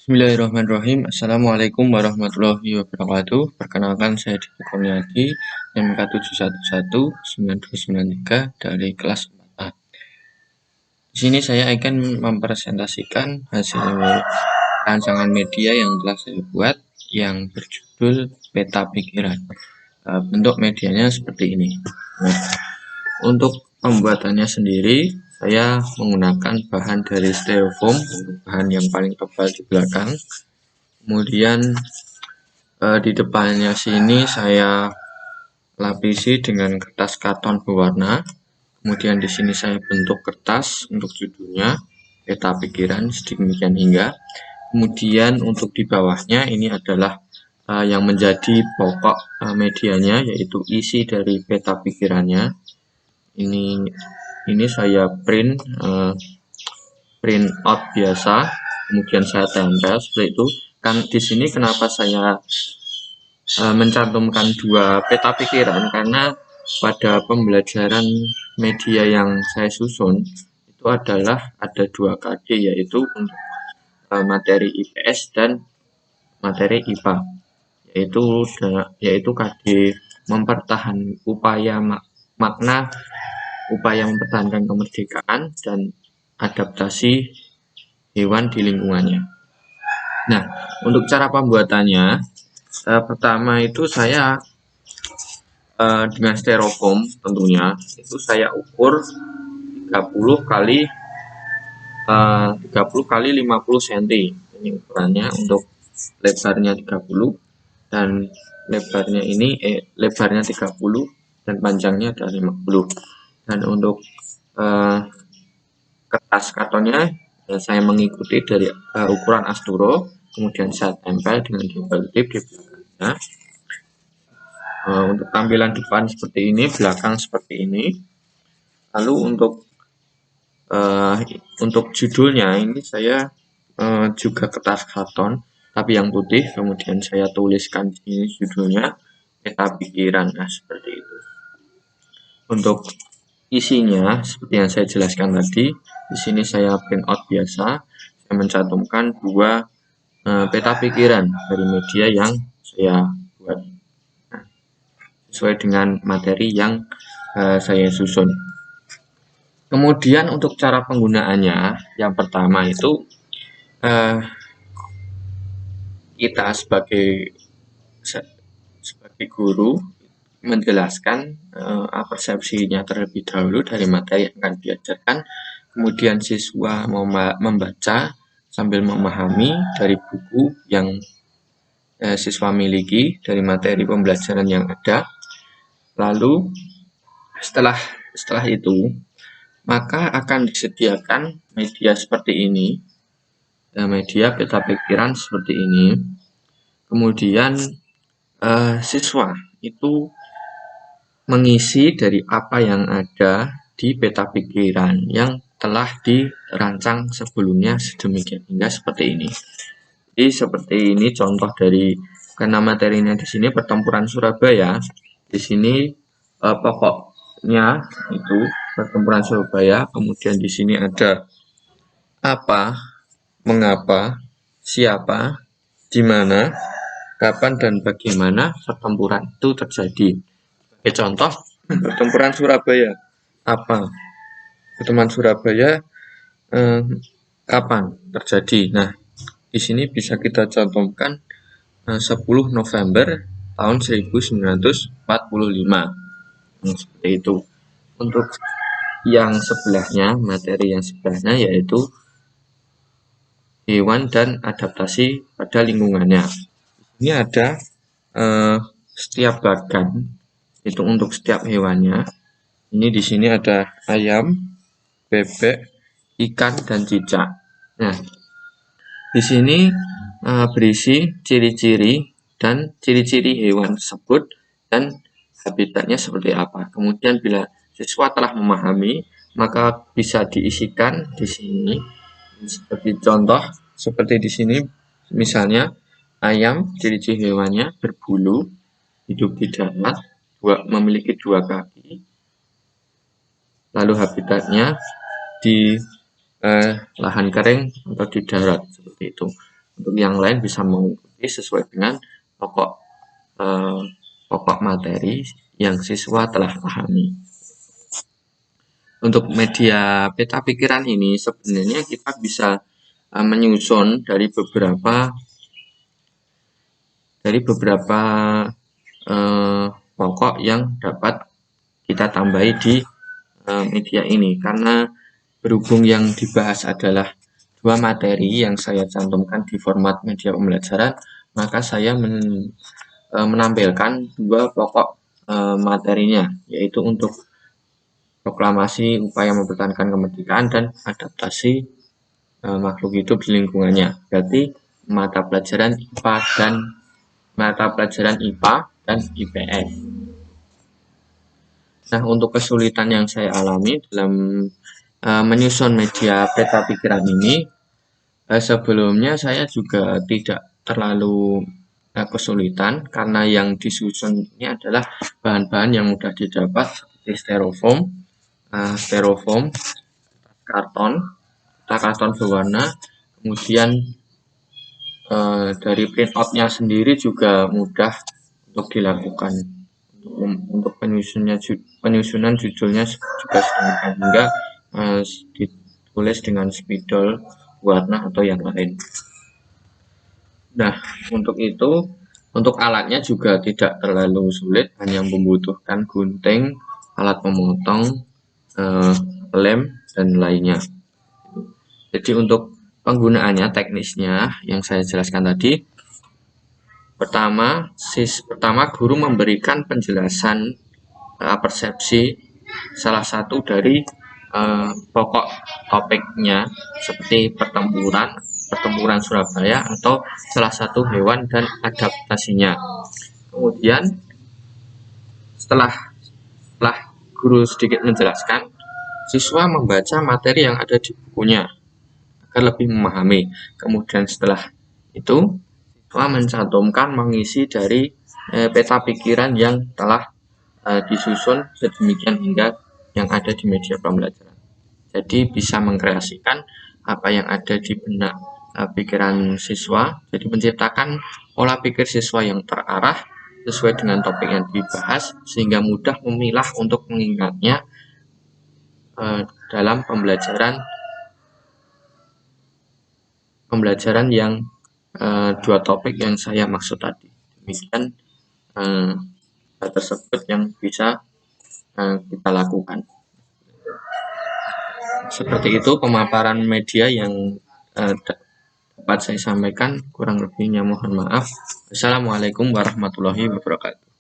Bismillahirrahmanirrahim. Assalamualaikum warahmatullahi wabarakatuh. Perkenalkan, saya Diki Kurniadi, MK7119293 dari kelas 4A. Di sini saya akan mempresentasikan hasil rancangan media yang telah saya buat yang berjudul Peta Pikiran. Bentuk medianya seperti ini. Nah, untuk pembuatannya sendiri, saya menggunakan bahan dari styrofoam, bahan yang paling tebal di belakang. Kemudian di depannya sini saya lapisi dengan kertas karton berwarna. Kemudian di sini saya bentuk kertas untuk judulnya Peta Pikiran sedemikian hingga. Kemudian untuk di bawahnya ini adalah yang menjadi pokok medianya, yaitu isi dari peta pikirannya. Ini saya print out biasa, kemudian saya tempel seperti itu. Kan di sini kenapa saya mencantumkan dua peta pikiran, karena pada pembelajaran media yang saya susun itu adalah ada 2 KD, yaitu untuk materi IPS dan materi IPA, yaitu KD makna upaya mempertahankan kemerdekaan dan adaptasi hewan di lingkungannya. Nah, untuk cara pembuatannya, pertama itu saya dengan styrofoam tentunya itu saya ukur 30 kali 50 cm. Ini ukurannya untuk lebarnya 30 dan lebarnya 30 dan panjangnya ada 50. Dan untuk kertas kartonnya saya mengikuti dari ukuran Asturo, kemudian saya tempel dengan double tip di belakangnya. Untuk tampilan depan seperti ini, belakang seperti ini. Lalu untuk judulnya ini saya juga kertas karton, tapi yang putih. Kemudian saya tuliskan di sini judulnya Peta Pikiran. Nah, seperti itu. Untuk isinya seperti yang saya jelaskan tadi, di sini saya print out biasa. Saya mencantumkan 2 peta pikiran dari media yang saya buat. Nah, sesuai dengan materi yang saya susun. Kemudian untuk cara penggunaannya, yang pertama itu kita sebagai guru menjelaskan persepsinya terlebih dahulu dari materi yang akan diajarkan. Kemudian siswa membaca sambil memahami dari buku yang siswa miliki dari materi pembelajaran yang ada. Lalu setelah itu maka akan disediakan media seperti ini, media peta pikiran seperti ini. Kemudian siswa itu mengisi dari apa yang ada di peta pikiran yang telah dirancang sebelumnya sedemikian hingga seperti ini. Jadi seperti ini contoh dari, karena materinya di sini pertempuran Surabaya. Di sini pokoknya itu pertempuran Surabaya. Kemudian di sini ada apa, mengapa, siapa, di mana, kapan, dan bagaimana pertempuran itu terjadi. Sebagai contoh, pertempuran Surabaya. Apa? Pertempuran Surabaya kapan terjadi? Nah, di sini bisa kita cantumkan 10 November tahun 1945. Seperti itu. Untuk yang sebelahnya, materi yang sebelahnya yaitu hewan dan adaptasi pada lingkungannya. Ini ada setiap bagan itu untuk setiap hewannya. Ini di sini ada ayam, bebek, ikan, dan cicak. Nah, di sini berisi ciri-ciri dan ciri-ciri hewan tersebut dan habitatnya seperti apa. Kemudian bila siswa telah memahami, maka bisa diisikan di sini. Seperti contoh, seperti di sini misalnya ayam, ciri-ciri hewannya berbulu, hidup di darat, memiliki 2 kaki. Lalu habitatnya di lahan kering atau di darat seperti itu. Untuk yang lain bisa mengikuti sesuai dengan pokok materi yang siswa telah pahami. Untuk media peta pikiran ini sebenarnya kita bisa menyusun dari beberapa pokok yang dapat kita tambahi di media ini, karena berhubung yang dibahas adalah dua materi yang saya cantumkan di format media pembelajaran, maka saya menampilkan dua pokok materinya, yaitu untuk proklamasi upaya mempertahankan kemerdekaan dan adaptasi makhluk hidup di lingkungannya. Berarti mata pelajaran IPA dan IPS. Nah, untuk kesulitan yang saya alami dalam menyusun media peta pikiran ini, sebelumnya saya juga tidak terlalu kesulitan, karena yang disusun ini adalah bahan-bahan yang mudah didapat seperti styrofoam, karton berwarna, kemudian dari printout-nya sendiri juga mudah untuk dilakukan. Untuk penyusunan judulnya juga sedemikian, hingga ditulis dengan spidol, warna atau yang lain. Nah, untuk alatnya juga tidak terlalu sulit, hanya membutuhkan gunting, alat pemotong, lem, dan lainnya. Jadi untuk penggunaannya, teknisnya yang saya jelaskan tadi, pertama guru memberikan penjelasan persepsi salah satu dari pokok topiknya, seperti pertempuran Surabaya atau salah satu hewan dan adaptasinya. Kemudian setelah guru sedikit menjelaskan, siswa membaca materi yang ada di bukunya agar lebih memahami. Kemudian setelah itu, siswa mencantumkan mengisi dari peta pikiran yang telah disusun sedemikian hingga yang ada di media pembelajaran. Jadi bisa mengkreasikan apa yang ada di benak pikiran siswa, jadi menciptakan pola pikir siswa yang terarah sesuai dengan topik yang dibahas, sehingga mudah memilah untuk mengingatnya dalam pembelajaran yang dua topik yang saya maksud tadi. Demikian hal tersebut yang bisa kita lakukan. Seperti itu pemaparan media yang dapat saya sampaikan, kurang lebihnya mohon maaf. Assalamualaikum warahmatullahi wabarakatuh.